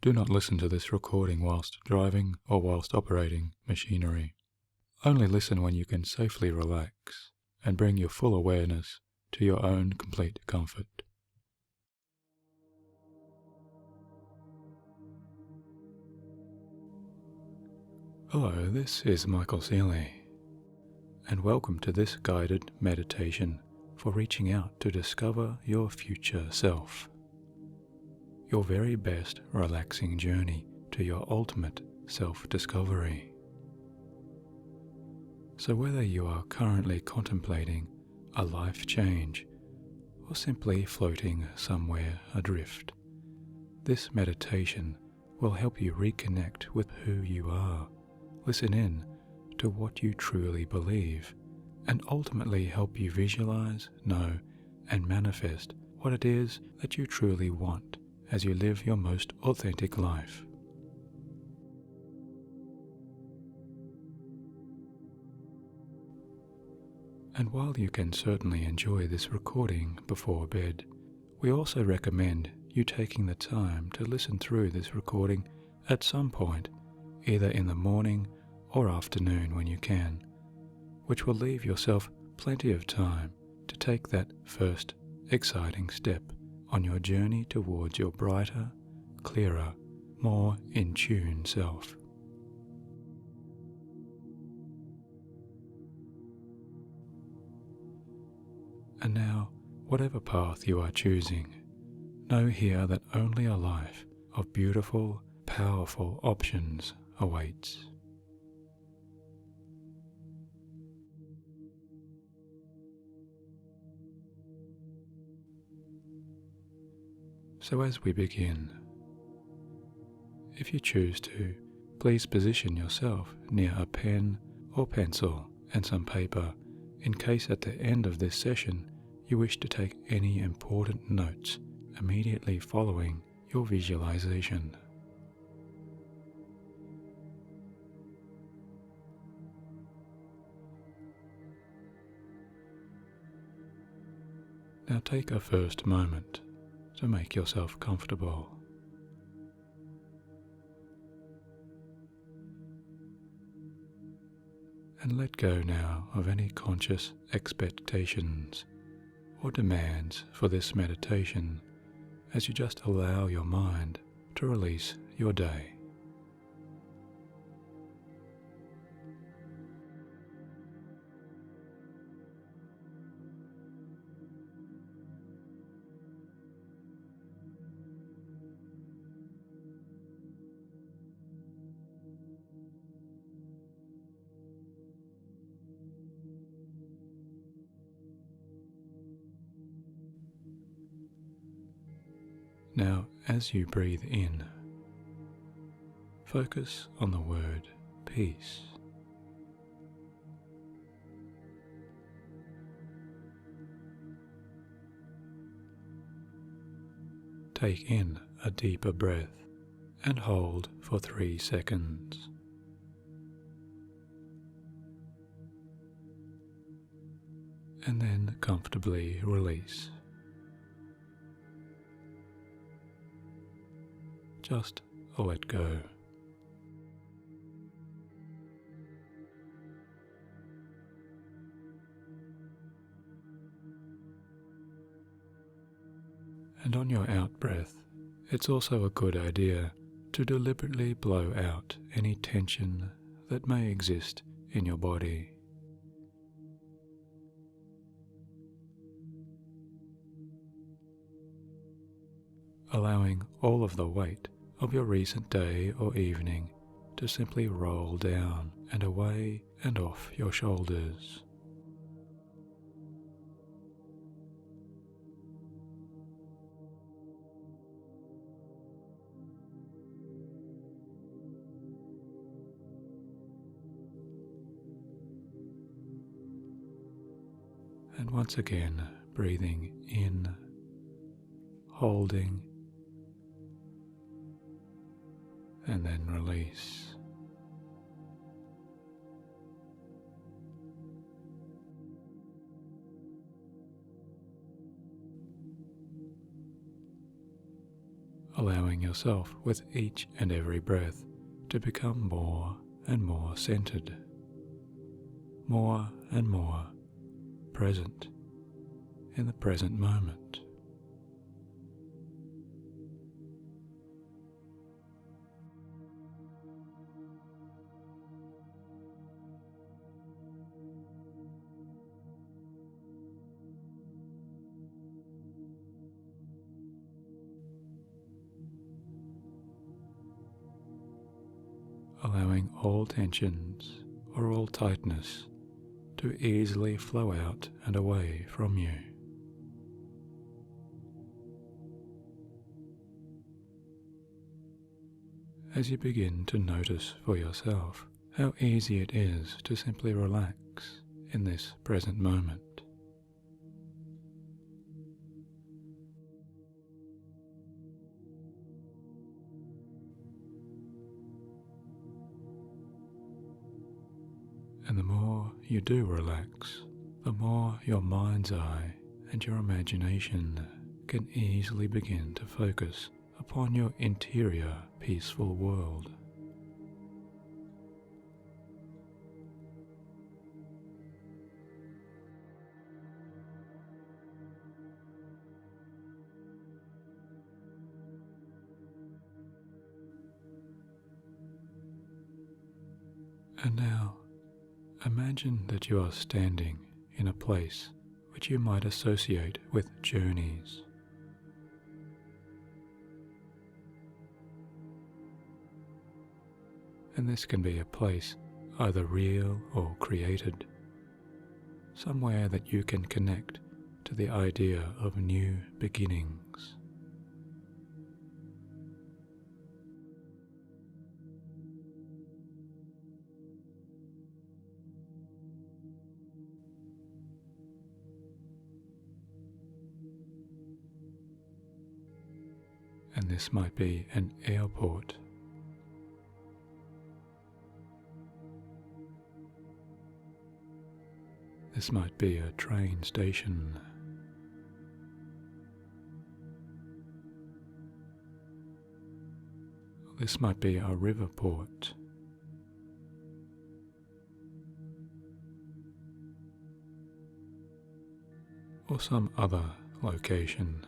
Do not listen to this recording whilst driving or whilst operating machinery. Only listen when you can safely relax and bring your full awareness to your own complete comfort. Hello, this is Michael Sealey, and welcome to this guided meditation for reaching out to discover your future self. Your very best relaxing journey to your ultimate self-discovery. So whether you are currently contemplating a life change or simply floating somewhere adrift, this meditation will help you reconnect with who you are, listen in to what you truly believe, and ultimately help you visualize, know, and manifest what it is that you truly want as you live your most authentic life. And while you can certainly enjoy this recording before bed, we also recommend you taking the time to listen through this recording at some point, either in the morning or afternoon when you can, which will leave yourself plenty of time to take that first exciting step on your journey towards your brighter, clearer, more in tune self. And now, whatever path you are choosing, know here that only a life of beautiful, powerful options awaits. So as we begin, if you choose to, please position yourself near a pen or pencil and some paper in case at the end of this session you wish to take any important notes immediately following your visualization. Now take a first moment to make yourself comfortable. And let go now of any conscious expectations or demands for this meditation as you just allow your mind to release your day. Now, as you breathe in, focus on the word peace. Take in a deeper breath and hold for 3 seconds. And then comfortably release. Just let go. And on your out-breath, it's also a good idea to deliberately blow out any tension that may exist in your body. Allowing all of the weight of your recent day or evening to simply roll down and away and off your shoulders. And once again, breathing in, holding, and then release. allowing yourself with each and every breath to become more and more centered, more and more present in the present moment. Allowing all tensions or all tightness to easily flow out and away from you. As you begin to notice for yourself how easy it is to simply relax in this present moment. And the more you do relax, the more your mind's eye and your imagination can easily begin to focus upon your interior peaceful world. And now, imagine that you are standing in a place which you might associate with journeys. And this can be a place either real or created, somewhere that you can connect to the idea of new beginnings. And this might be an airport, this might be a train station, this might be a river port, or some other location.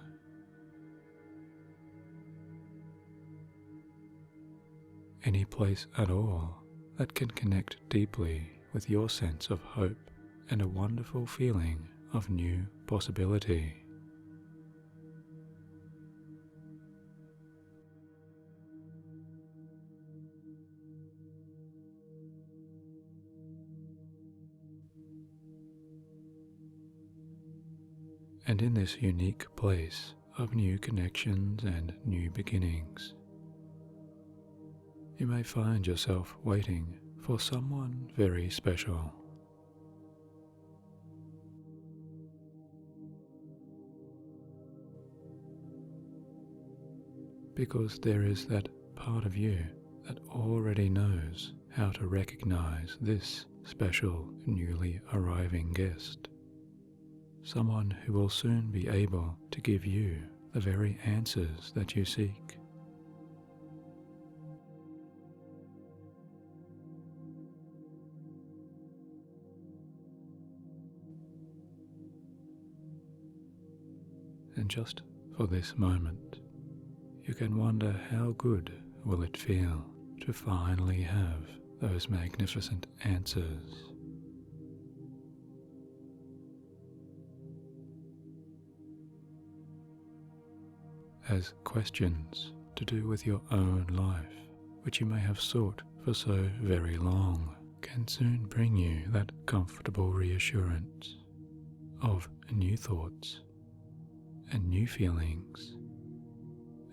Any place at all that can connect deeply with your sense of hope and a wonderful feeling of new possibility. And in this unique place of new connections and new beginnings, you may find yourself waiting for someone very special. Because there is that part of you that already knows how to recognize this special newly arriving guest. Someone who will soon be able to give you the very answers that you seek. And just for this moment, you can wonder how good will it feel to finally have those magnificent answers. As questions to do with your own life, which you may have sought for so very long, can soon bring you that comfortable reassurance of new thoughts and new feelings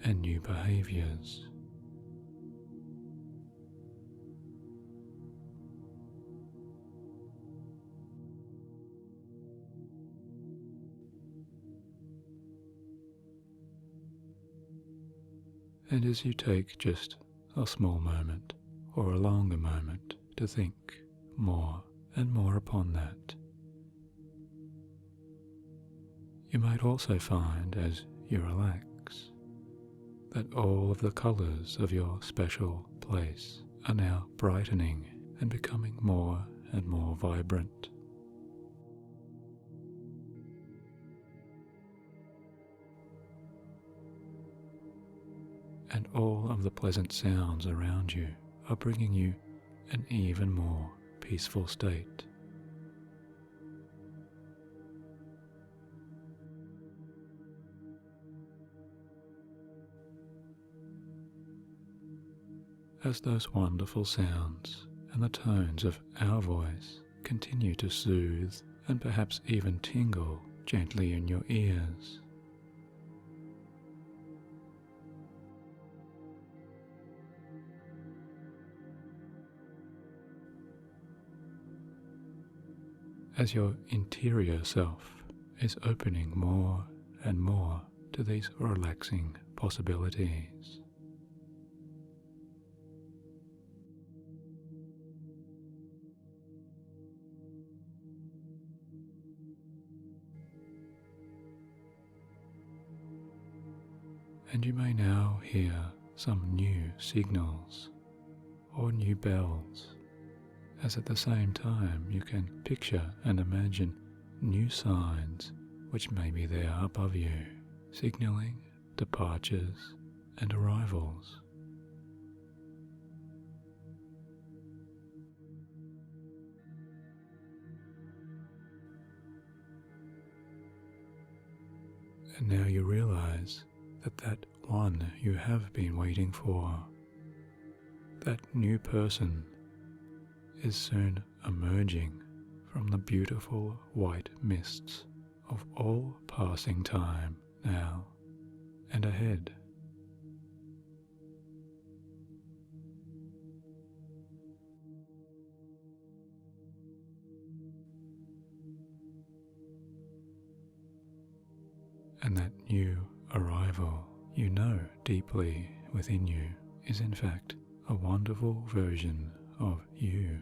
and new behaviors. And as you take just a small moment or a longer moment to think more and more upon that, you might also find as you relax that all of the colors of your special place are now brightening and becoming more and more vibrant. And all of the pleasant sounds around you are bringing you an even more peaceful state. As those wonderful sounds and the tones of our voice continue to soothe and perhaps even tingle gently in your ears, as your interior self is opening more and more to these relaxing possibilities. And you may now hear some new signals or new bells, as at the same time you can picture and imagine new signs which may be there above you, signaling departures and arrivals. And now you realize that one you have been waiting for, that new person, is soon emerging from the beautiful white mists of all passing time now and ahead. And that new arrival, you know deeply within you, is in fact a wonderful version of you.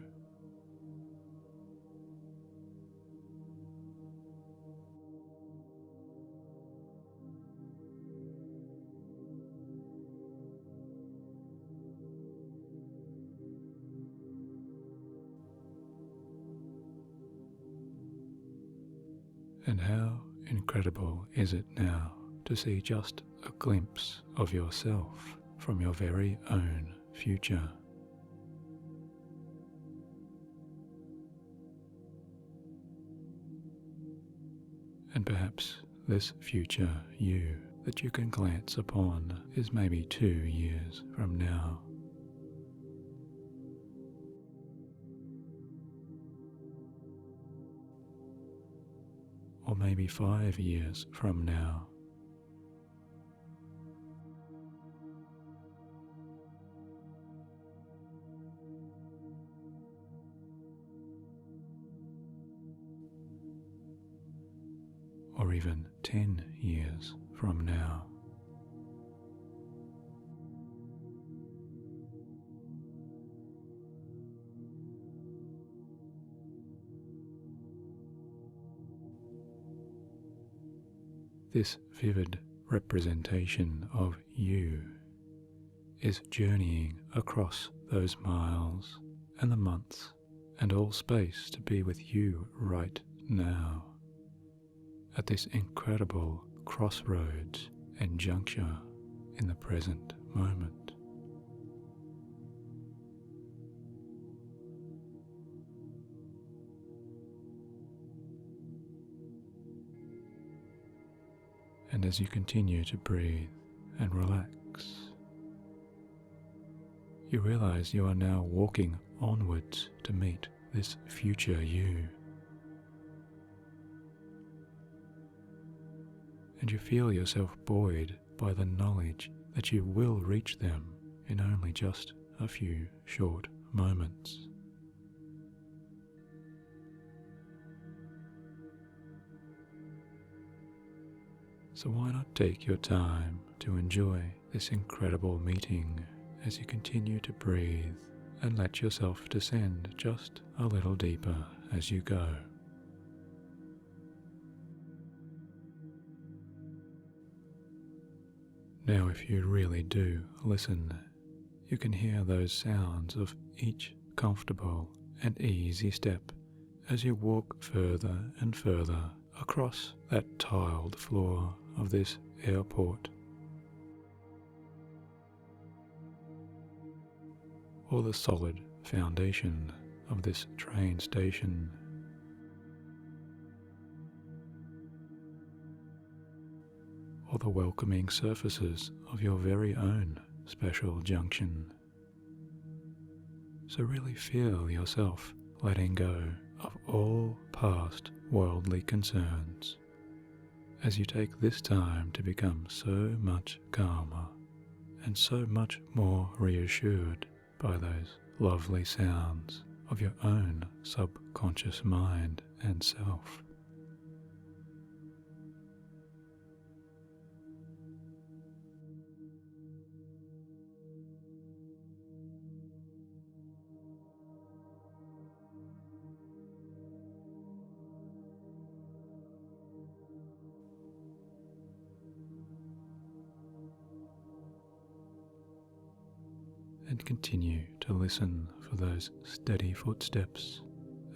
And how incredible is it now to see just a glimpse of yourself from your very own future. And perhaps this future you that you can glance upon is maybe 2 years from now. Or maybe 5 years from now. Or even 10 years from now. This vivid representation of you is journeying across those miles and the months and all space to be with you right now, at this incredible crossroads and juncture in the present moment. And as you continue to breathe and relax, you realize you are now walking onwards to meet this future you. And you feel yourself buoyed by the knowledge that you will reach them in only just a few short moments. So why not take your time to enjoy this incredible meeting as you continue to breathe and let yourself descend just a little deeper as you go. Now, if you really do listen, you can hear those sounds of each comfortable and easy step as you walk further and further across that tiled floor of this airport, or the solid foundation of this train station, or the welcoming surfaces of your very own special junction. So really feel yourself letting go of all past worldly concerns as you take this time to become so much calmer and so much more reassured by those lovely sounds of your own subconscious mind and self. And continue to listen for those steady footsteps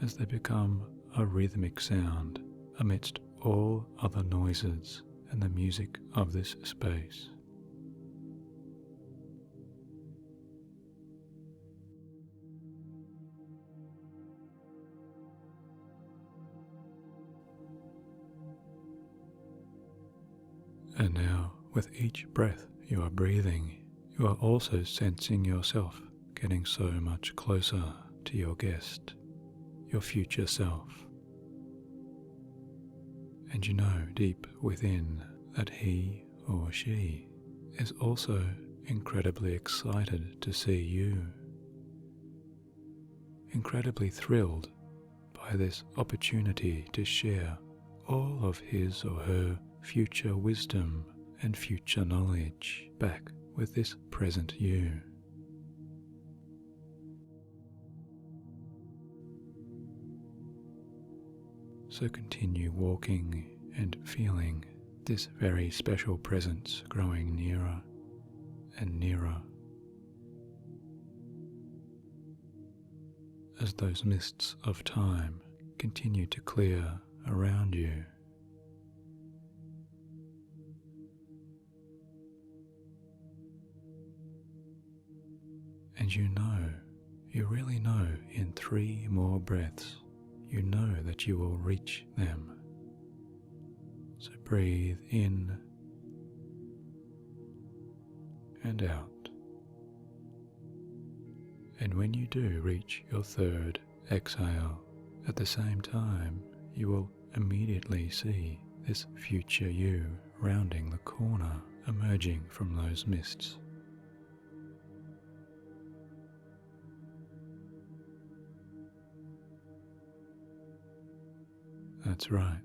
as they become a rhythmic sound amidst all other noises and the music of this space. And now, with each breath you are breathing, you are also sensing yourself getting so much closer to your guest, your future self. And you know deep within that he or she is also incredibly excited to see you, incredibly thrilled by this opportunity to share all of his or her future wisdom and future knowledge back with this present you. So continue walking and feeling this very special presence growing nearer and nearer as those mists of time continue to clear around you. And you really know in 3 more breaths, you know that you will reach them. So breathe in and out. And when you do reach your 3rd exhale, at the same time, you will immediately see this future you rounding the corner, emerging from those mists. That's right.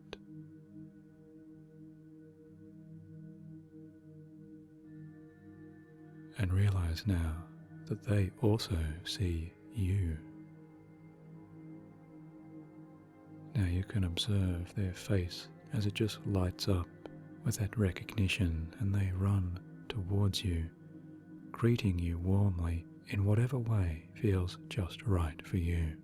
And realize now that they also see you. Now you can observe their face as it just lights up with that recognition, and they run towards you, greeting you warmly in whatever way feels just right for you.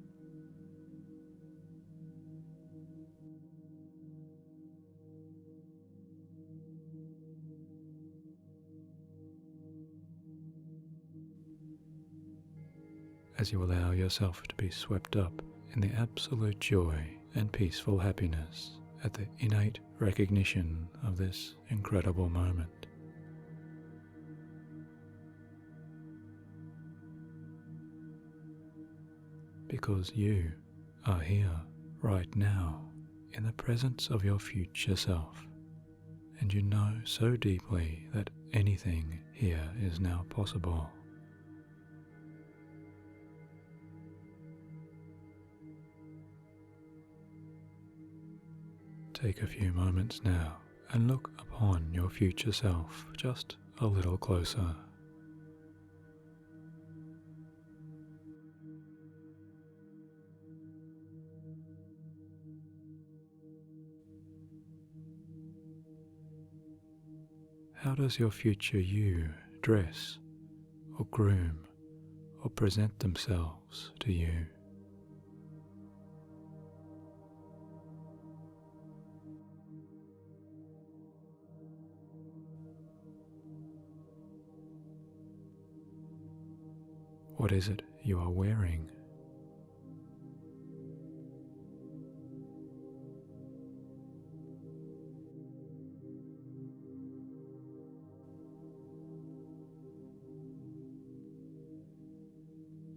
As you allow yourself to be swept up in the absolute joy and peaceful happiness at the innate recognition of this incredible moment. Because you are here right now in the presence of your future self, and you know so deeply that anything here is now possible. Take a few moments now and look upon your future self just a little closer. How does your future you dress or groom or present themselves to you? What is it you are wearing?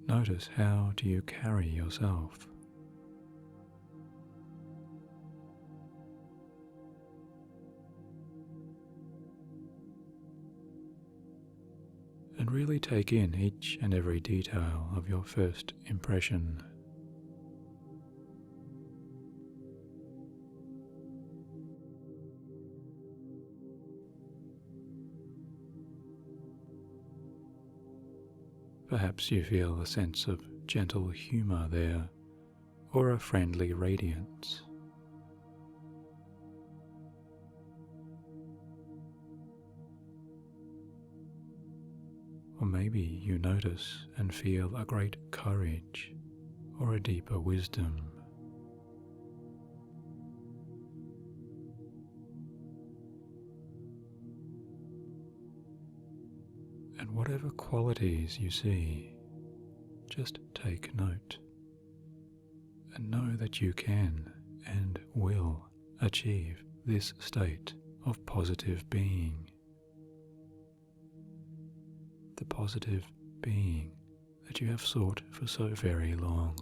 Notice, how do you carry yourself? And really take in each and every detail of your first impression. Perhaps you feel a sense of gentle humour there, or a friendly radiance. Or maybe you notice and feel a great courage or a deeper wisdom. And whatever qualities you see, just take note and know that you can and will achieve this state of positive being. The positive being that you have sought for so very long.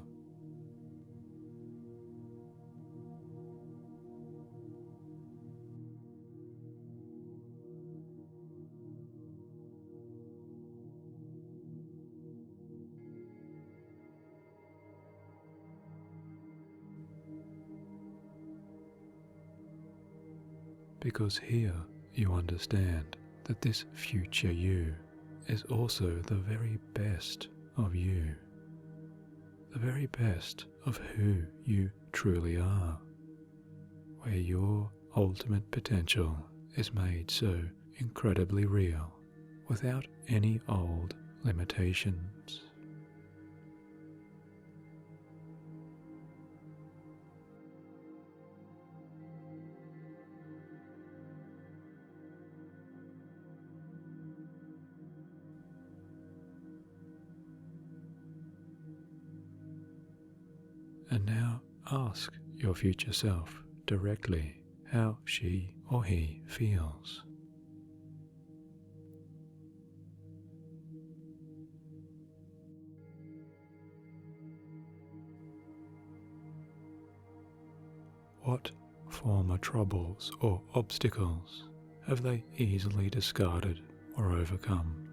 Because here you understand that this future you is also the very best of you, the very best of who you truly are, where your ultimate potential is made so incredibly real, without any old limitations. And now ask your future self directly how she or he feels. What former troubles or obstacles have they easily discarded or overcome?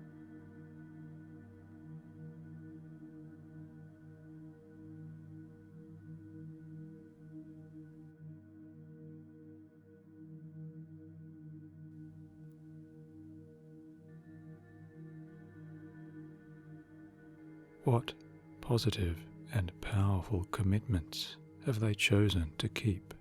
What positive and powerful commitments have they chosen to keep?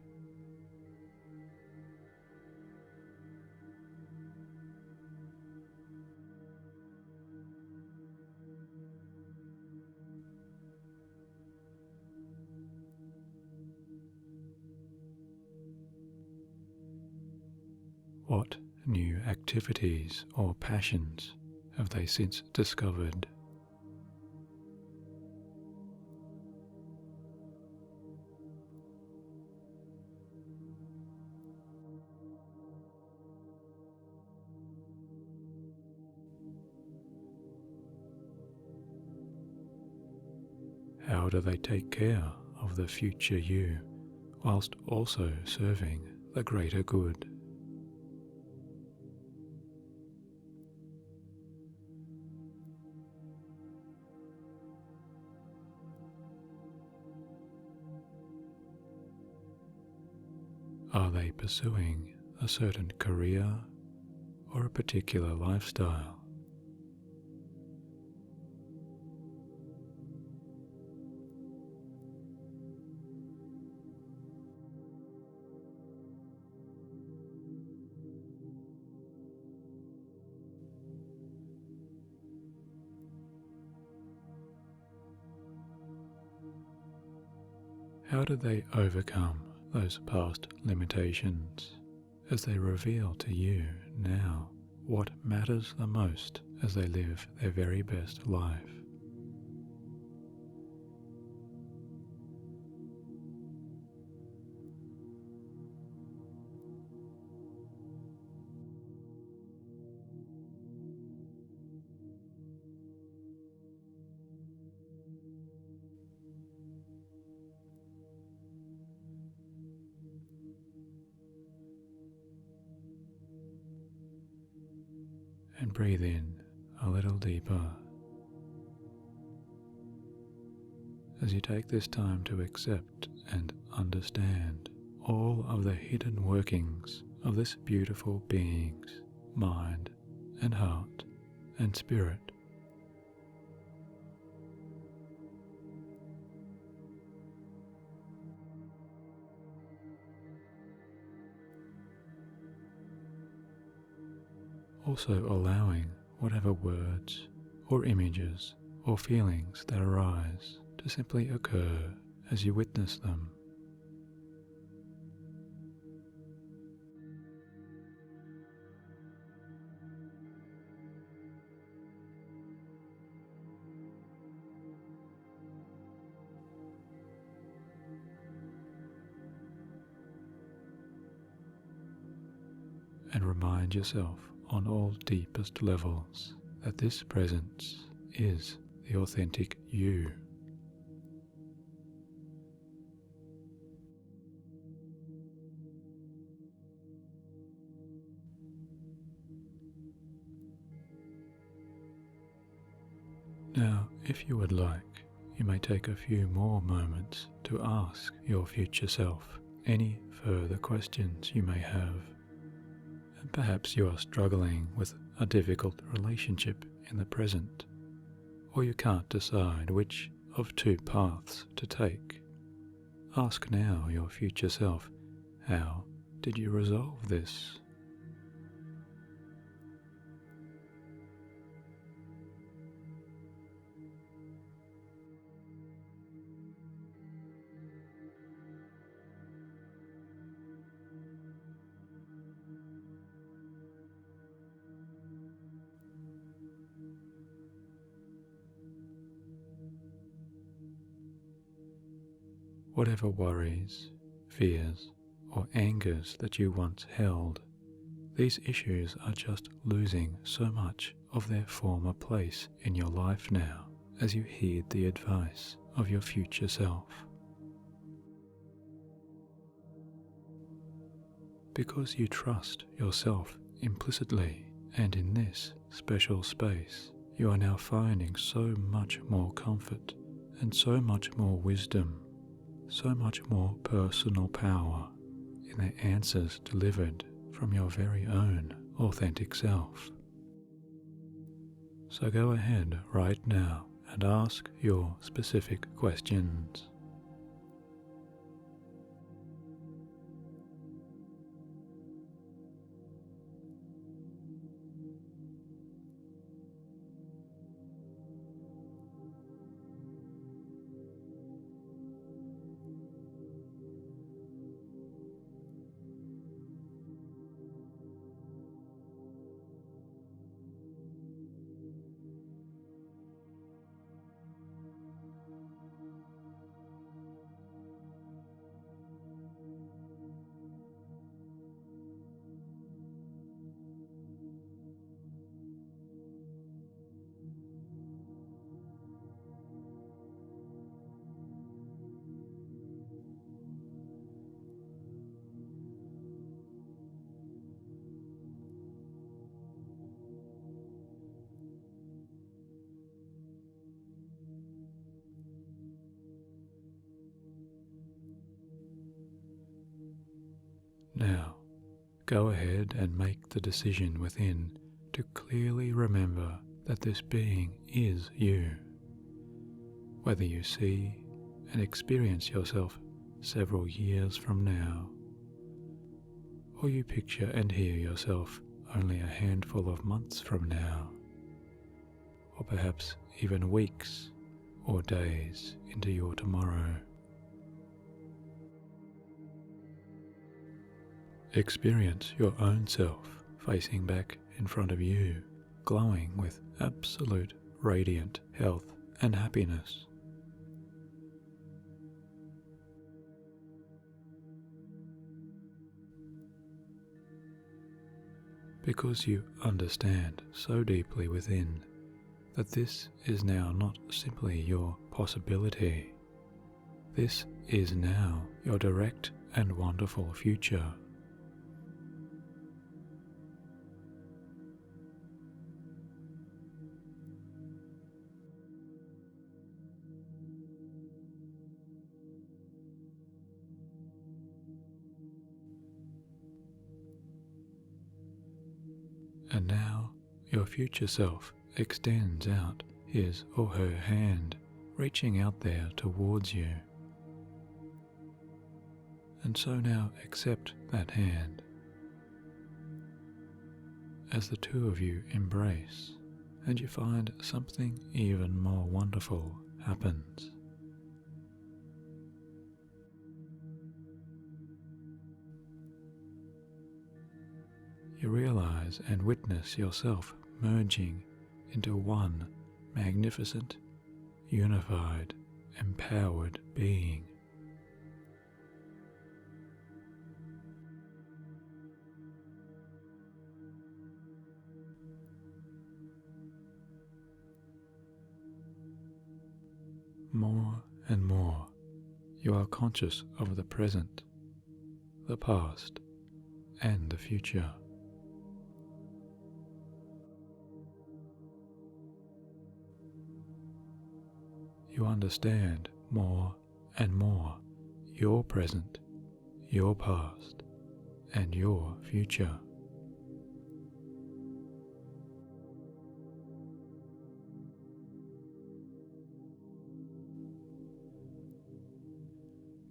What new activities or passions have they since discovered? How do they take care of the future you, whilst also serving the greater good? Are they pursuing a certain career or a particular lifestyle? How did they overcome those past limitations as they reveal to you now what matters the most as they live their very best life? And breathe in a little deeper as you take this time to accept and understand all of the hidden workings of this beautiful being's mind and heart and spirit. Also allowing whatever words or images or feelings that arise to simply occur as you witness them. And remind yourself on all deepest levels that this presence is the authentic you. Now, if you would like, you may take a few more moments to ask your future self any further questions you may have. And perhaps you are struggling with a difficult relationship in the present, or you can't decide which of two paths to take. Ask now your future self, how did you resolve this? Whatever worries, fears, or angers that you once held, these issues are just losing so much of their former place in your life now as you heed the advice of your future self. Because you trust yourself implicitly, and in this special space, you are now finding so much more comfort and so much more wisdom, so much more personal power in the answers delivered from your very own authentic self. So go ahead right now and ask your specific questions. Now, go ahead and make the decision within to clearly remember that this being is you. Whether you see and experience yourself several years from now, or you picture and hear yourself only a handful of months from now, or perhaps even weeks or days into your tomorrow. experience your own self facing back in front of you, glowing with absolute radiant health and happiness. Because you understand so deeply within that this is now not simply your possibility, this is now your direct and wonderful future. And now your future self extends out his or her hand, reaching out there towards you. And so now accept that hand as the two of you embrace, and you find something even more wonderful happens. You realize and witness yourself merging into one magnificent, unified, empowered being. More and more, you are conscious of the present, the past, and the future. You understand more and more your present, your past, and your future.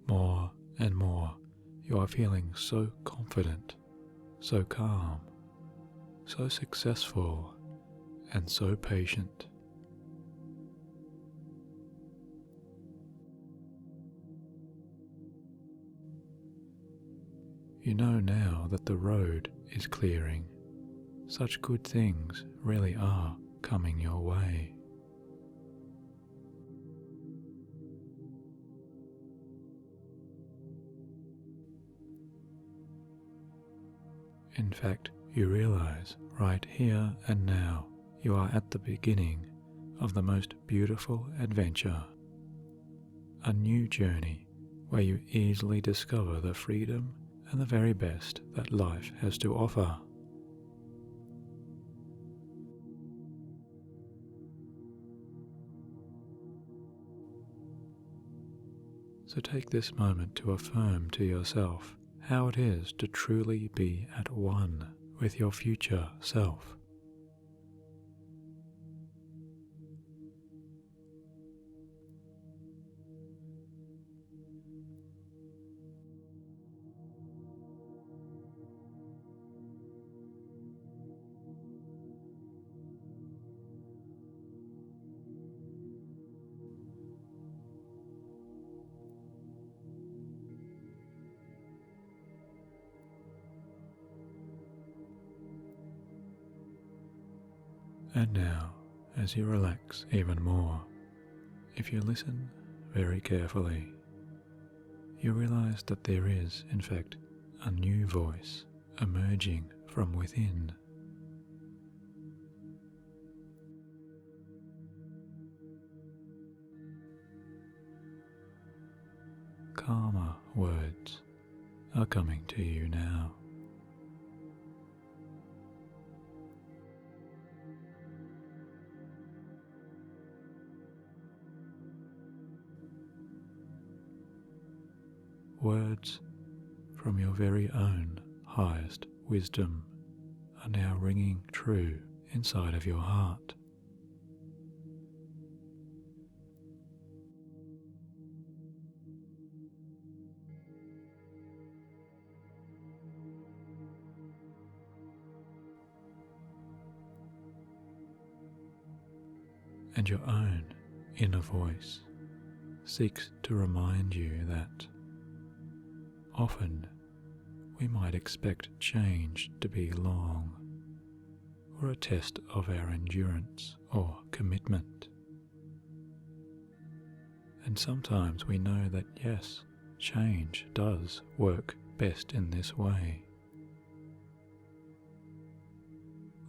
More and more, you are feeling so confident, so calm, so successful, and so patient. You know now that the road is clearing. Such good things really are coming your way. In fact, you realize right here and now you are at the beginning of the most beautiful adventure. A new journey where you easily discover the freedom and the very best that life has to offer. So take this moment to affirm to yourself how it is to truly be at one with your future self. And now, as you relax even more, if you listen very carefully, you realize that there is, in fact, a new voice emerging from within. Calmer words are coming to you now. Words from your very own highest wisdom are now ringing true inside of your heart. And your own inner voice seeks to remind you that often we might expect change to be long, or a test of our endurance or commitment. And sometimes we know that yes, change does work best in this way.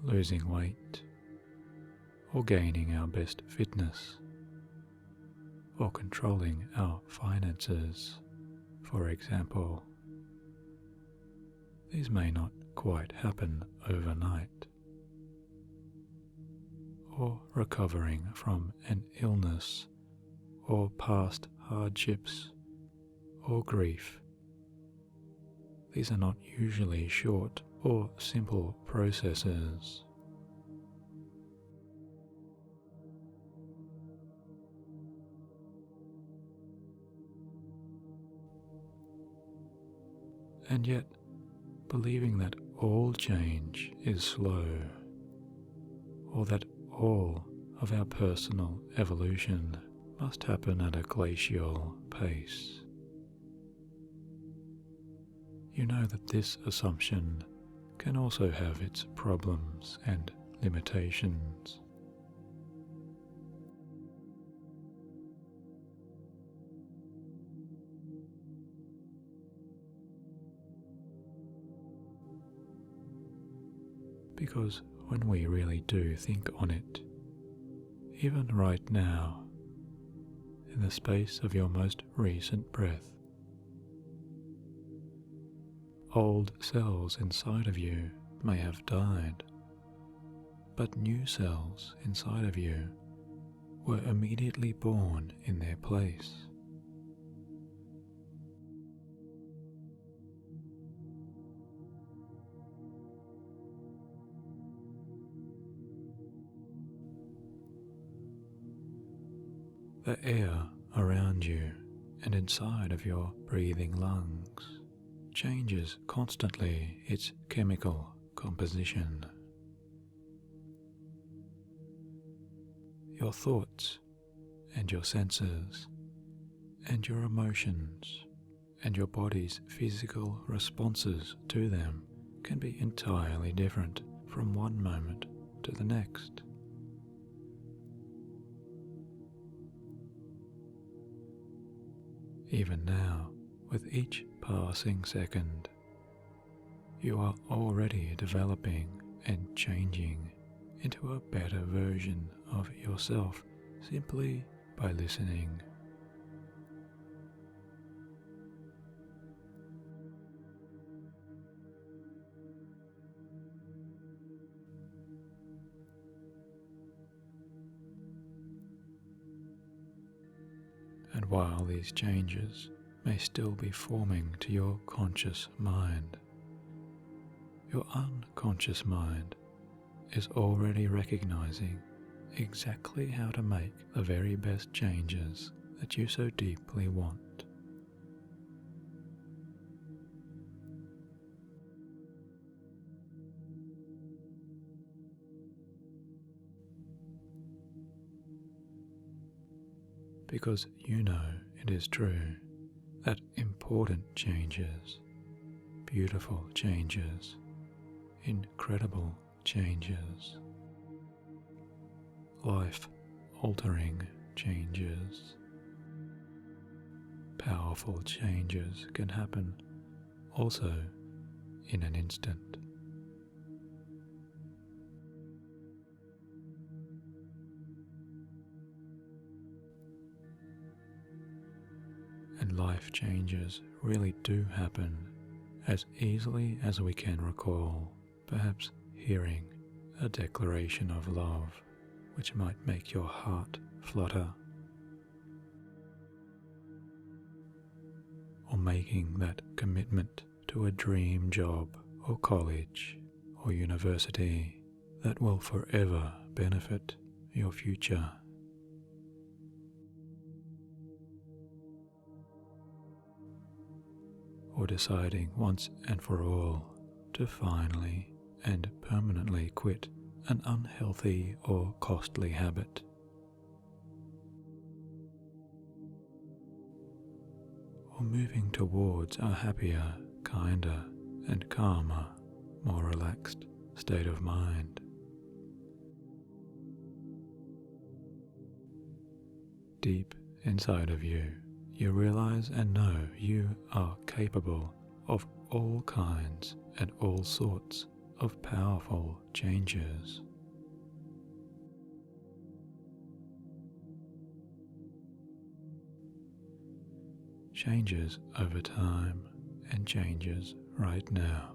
Losing weight, or gaining our best fitness, or controlling our finances, for example. These may not quite happen overnight. Or recovering from an illness, or past hardships, or grief. These are not usually short or simple processes. And yet, believing that all change is slow, or that all of our personal evolution must happen at a glacial pace. You know that this assumption can also have its problems and limitations. Because when we really do think on it, even right now, in the space of your most recent breath, old cells inside of you may have died, but new cells inside of you were immediately born in their place. The air around you and inside of your breathing lungs changes constantly its chemical composition. Your thoughts and your senses and your emotions and your body's physical responses to them can be entirely different from one moment to the next. Even now, with each passing second, you are already developing and changing into a better version of yourself simply by listening. And while these changes may still be forming to your conscious mind, your unconscious mind is already recognizing exactly how to make the very best changes that you so deeply want. Because you know it is true that important changes, beautiful changes, incredible changes, life-altering changes, powerful changes can happen also in an instant. And life changes really do happen as easily as we can recall, perhaps hearing a declaration of love which might make your heart flutter, or making that commitment to a dream job or college or university that will forever benefit your future. Or deciding once and for all to finally and permanently quit an unhealthy or costly habit. Or moving towards a happier, kinder, and calmer, more relaxed state of mind. Deep inside of you, you realize and know you are capable of all kinds and all sorts of powerful changes. Changes over time and changes right now.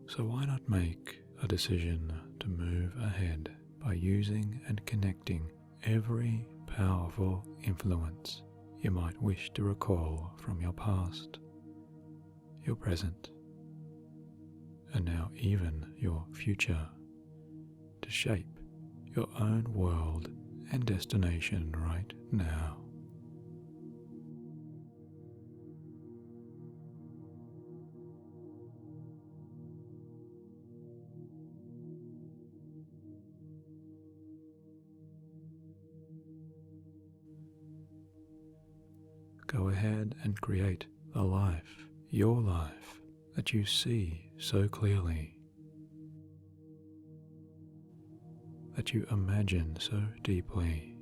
So why not make a decision to move ahead by using and connecting every powerful influence you might wish to recall from your past, your present, and now even your future, to shape your own world and destination right now. Go ahead and create the life, your life, that you see so clearly, that you imagine so deeply,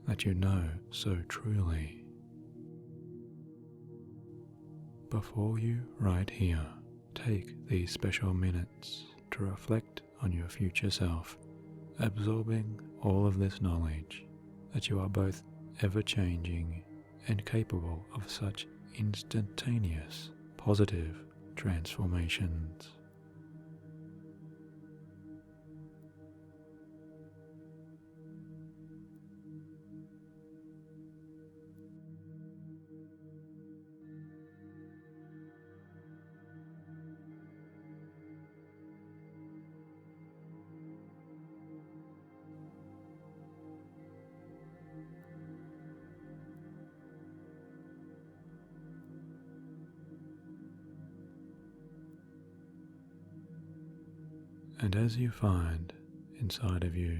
that you know so truly. Before you, right here, take these special minutes to reflect on your future self, absorbing all of this knowledge that you are both ever-changing and capable of such instantaneous, positive transformations. And as you find inside of you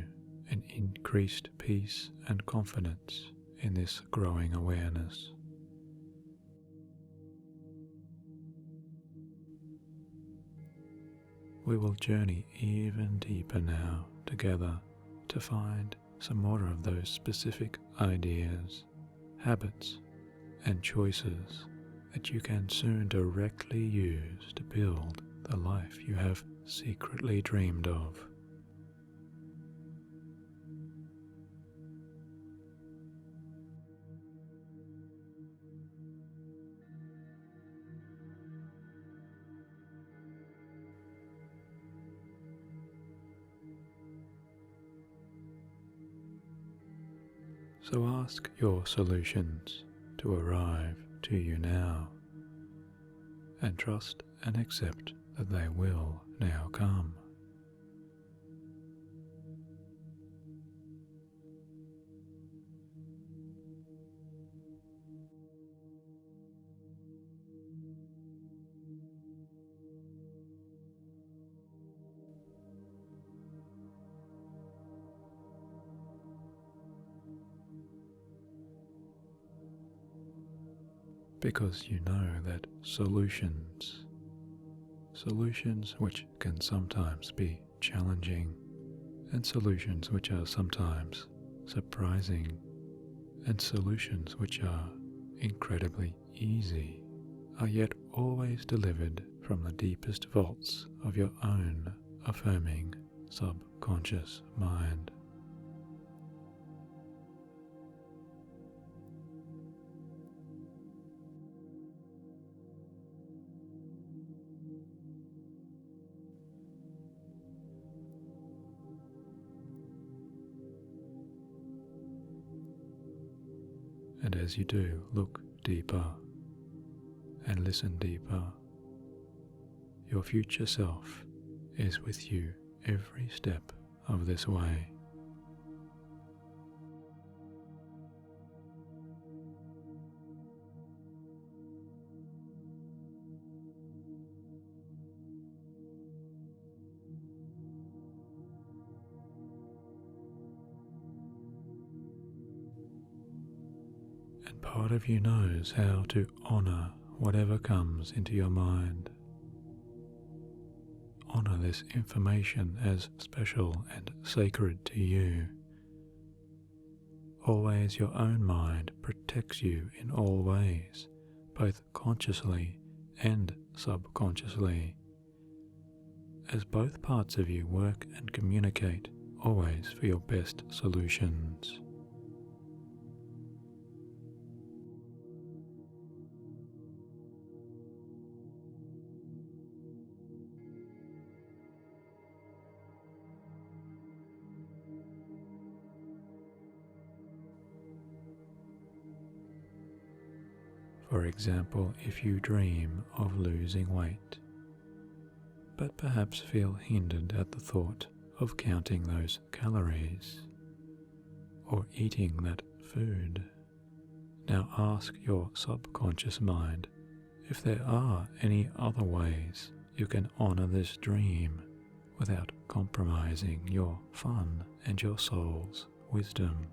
an increased peace and confidence in this growing awareness, we will journey even deeper now together to find some more of those specific ideas, habits, and choices that you can soon directly use to build the life you have secretly dreamed of. So ask your solutions to arrive to you now, and trust and accept that they will now come. Because you know that solutions which can sometimes be challenging, and solutions which are sometimes surprising, and solutions which are incredibly easy, are yet always delivered from the deepest vaults of your own affirming subconscious mind. And as you do, look deeper and listen deeper. Your future self is with you every step of this way. part of you knows how to honor whatever comes into your mind. Honor this information as special and sacred to you. Always your own mind protects you in all ways, both consciously and subconsciously, as both parts of you work and communicate always for your best solutions. For example, if you dream of losing weight, but perhaps feel hindered at the thought of counting those calories or eating that food, now ask your subconscious mind if there are any other ways you can honor this dream without compromising your fun and your soul's wisdom.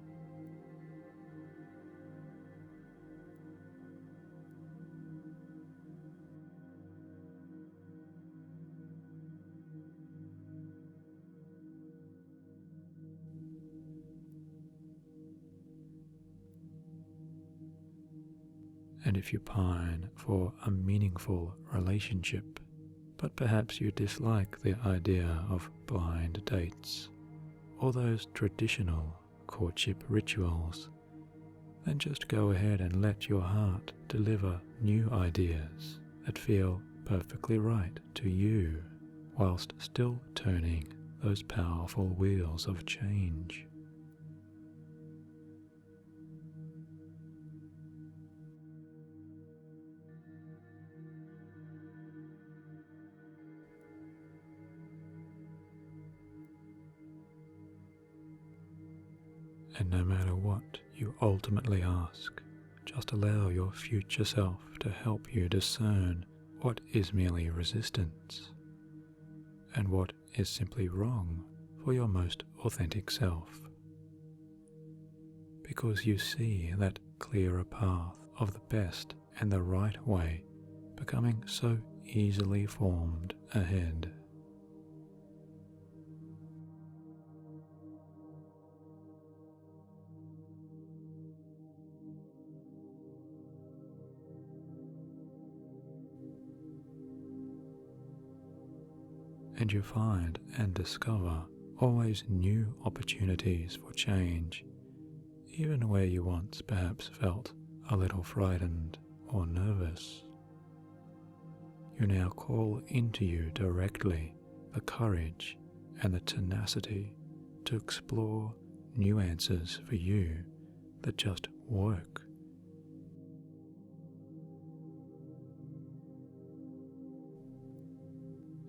And if you pine for a meaningful relationship, but perhaps you dislike the idea of blind dates or those traditional courtship rituals, then just go ahead and let your heart deliver new ideas that feel perfectly right to you, whilst still turning those powerful wheels of change. And no matter what you ultimately ask, just allow your future self to help you discern what is merely resistance and what is simply wrong for your most authentic self. Because you see that clearer path of the best and the right way becoming so easily formed ahead. And you find and discover always new opportunities for change, even where you once perhaps felt a little frightened or nervous. You now call into you directly the courage and the tenacity to explore new answers for you that just work.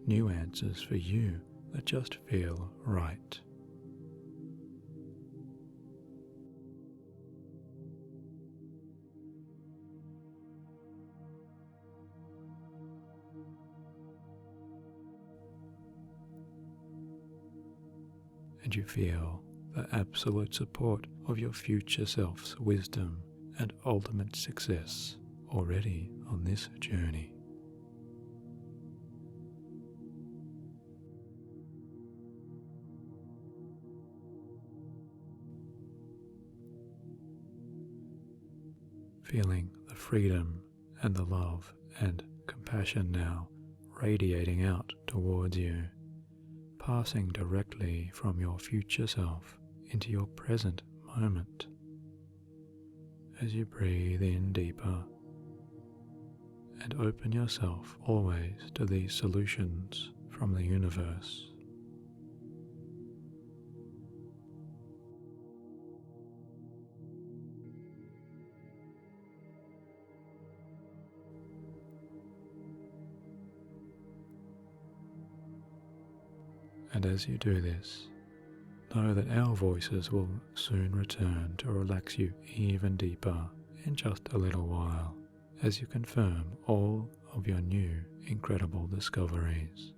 New answers for you that just feel right. And you feel the absolute support of your future self's wisdom and ultimate success already on this journey. Feeling the freedom and the love and compassion now radiating out towards you, passing directly from your future self into your present moment. As you breathe in deeper and open yourself always to these solutions from the universe. And as you do this, know that our voices will soon return to relax you even deeper in just a little while, as you confirm all of your new incredible discoveries.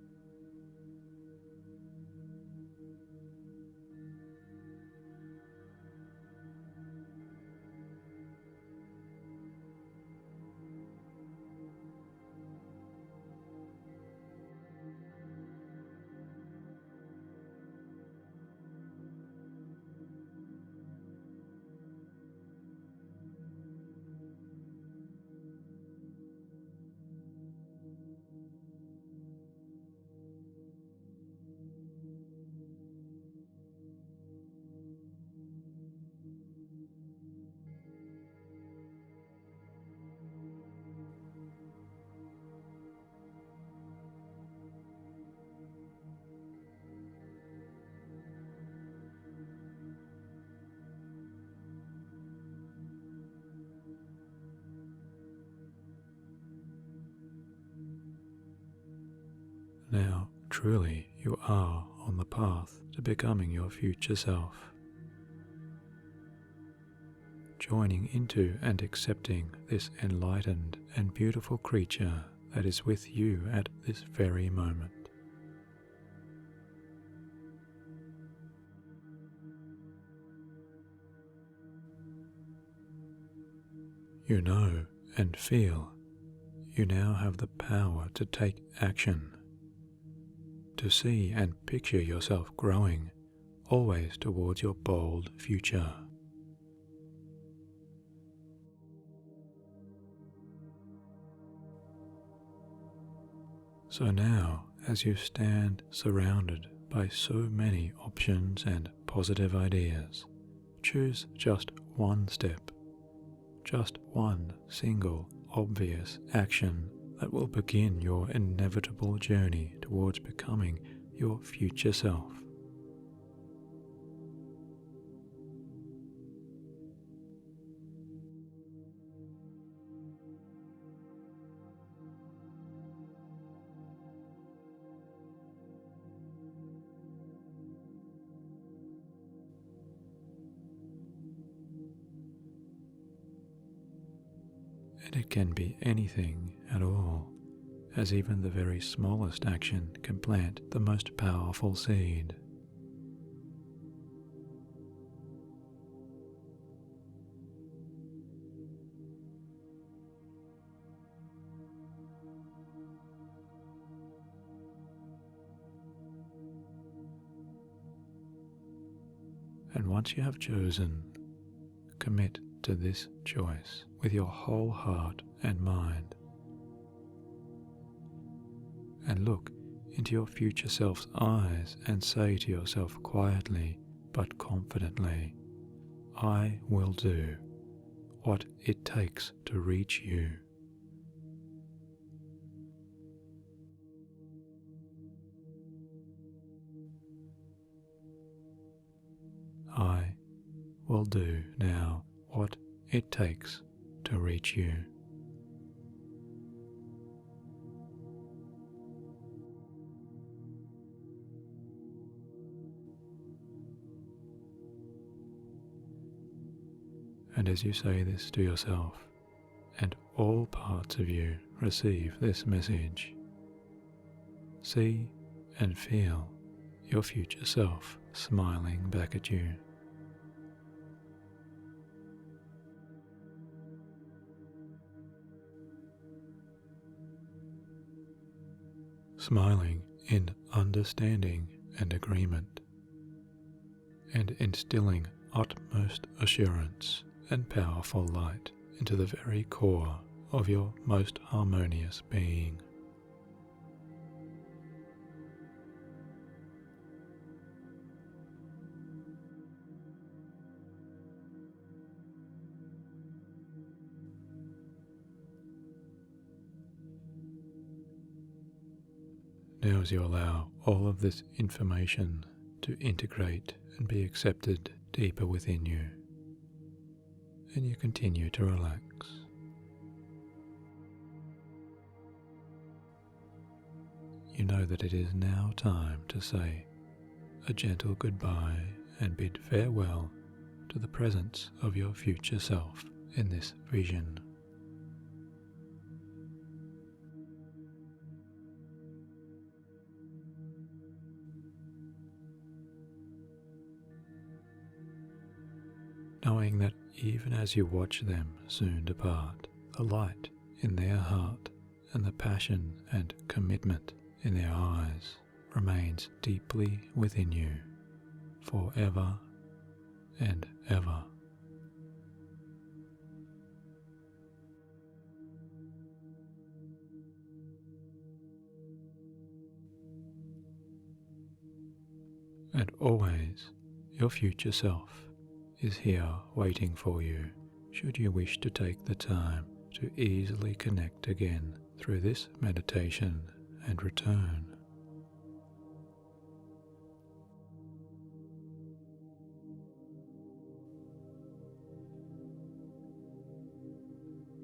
now truly you are on the path to becoming your future self. Joining into and accepting this enlightened and beautiful creature that is with you at this very moment. You know and feel you now have the power to take action, to see and picture yourself growing always towards your bold future. So now, as you stand surrounded by so many options and positive ideas, choose just one step, just one single obvious action that will begin your inevitable journey towards becoming your future self. And it can be anything at all, as even the very smallest action can plant the most powerful seed. And once you have chosen, commit to this choice with your whole heart and mind. And look into your future self's eyes and say to yourself quietly but confidently, I will do what it takes to reach you. I will do now what it takes to reach you. And as you say this to yourself, and all parts of you receive this message, see and feel your future self smiling back at you. Smiling in understanding and agreement, and instilling utmost assurance and powerful light into the very core of your most harmonious being. Now as you allow all of this information to integrate and be accepted deeper within you, and you continue to relax. You know that it is now time to say a gentle goodbye and bid farewell to the presence of your future self in this vision. Knowing that even as you watch them soon depart, the light in their heart and the passion and commitment in their eyes remains deeply within you, forever and ever. And always your future self is here waiting for you, should you wish to take the time to easily connect again through this meditation and return.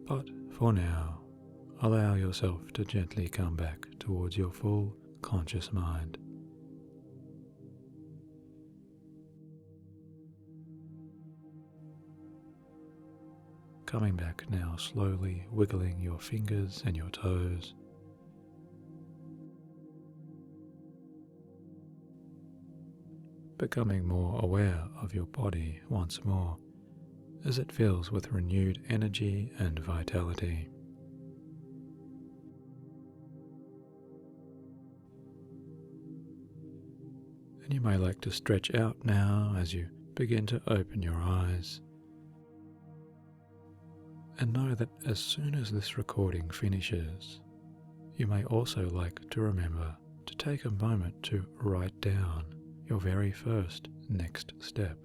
But for now, allow yourself to gently come back towards your full conscious mind. Coming back now, slowly wiggling your fingers and your toes. Becoming more aware of your body once more as it fills with renewed energy and vitality. And you may like to stretch out now as you begin to open your eyes. And know that as soon as this recording finishes, you may also like to remember to take a moment to write down your very first next step.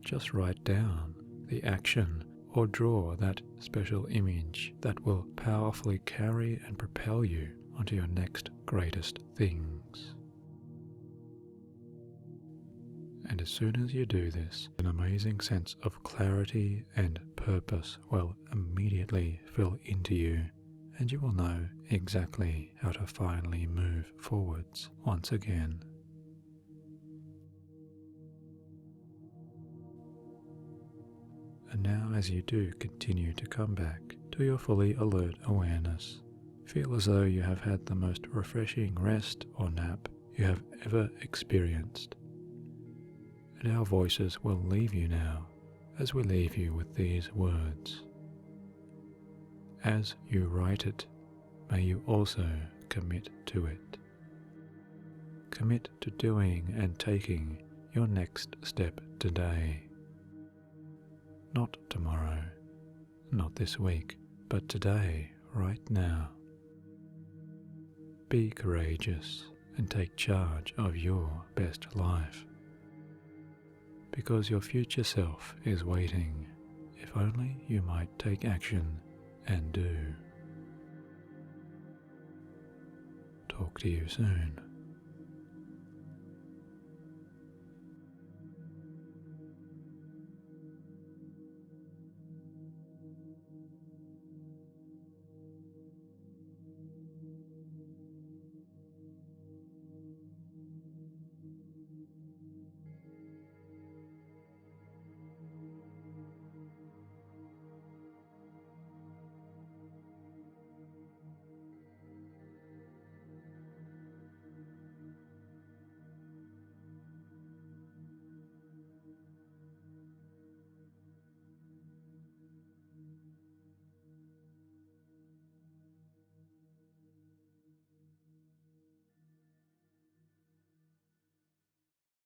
Just write down the action or draw that special image that will powerfully carry and propel you onto your next greatest things. And as soon as you do this, an amazing sense of clarity and purpose will immediately fill into you, and you will know exactly how to finally move forwards once again. And now, as you do continue to come back to your fully alert awareness, feel as though you have had the most refreshing rest or nap you have ever experienced. And our voices will leave you now as we leave you with these words. As you write it, may you also commit to it. Commit to doing and taking your next step today. Not tomorrow, not this week, but today, right now. Be courageous and take charge of your best life. Because your future self is waiting, if only you might take action and do. Talk to you soon.